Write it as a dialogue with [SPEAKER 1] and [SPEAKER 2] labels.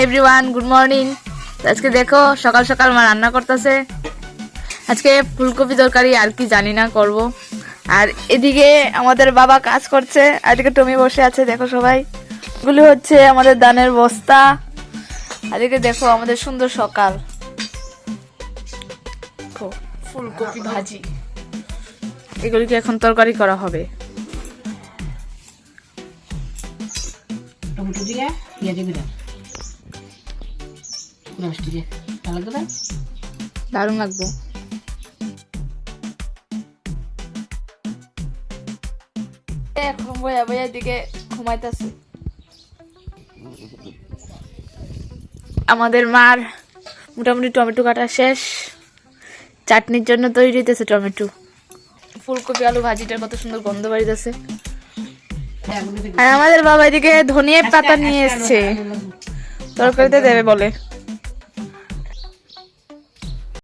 [SPEAKER 1] Everyone, good morning. আজকে দেখো সকাল সকাল মা রান্না করতেছে। আজকে ফুলকপি তরকারি, আর কি জানি না করব। আর এদিকে আমাদের বাবা কাজ করছে, আর এদিকে টমি বসে আছে। দেখো সবাই, এগুলি হচ্ছে আমাদের ধানের বস্তা। আর এদিকে দেখো আমাদের সুন্দর সকাল। ফুলকপি ভাজি, এগুলিকে এখন তরকারি করা হবে।
[SPEAKER 2] টমেটো দিয়ে ইয়ে দিবি না, পুরো মিষ্টি দিয়ে ভালো লাগবে,
[SPEAKER 1] দারুণ লাগবে। এখন বইয়া বইয়া দিকে ঘুমাইতেছে। আমাদের মার মোটামুটি টমেটো কাটা শেষ, চাটনির জন্য তৈরি হইতেছে টমেটো। ফুলকপি আলু ভাজিটার কত সুন্দর গন্ধ বাড়িতেছে। আর আমাদের বাবা এদিকে ধনিয়া পাতা নিয়ে এসছে, তরকারিতে দেবে বলে।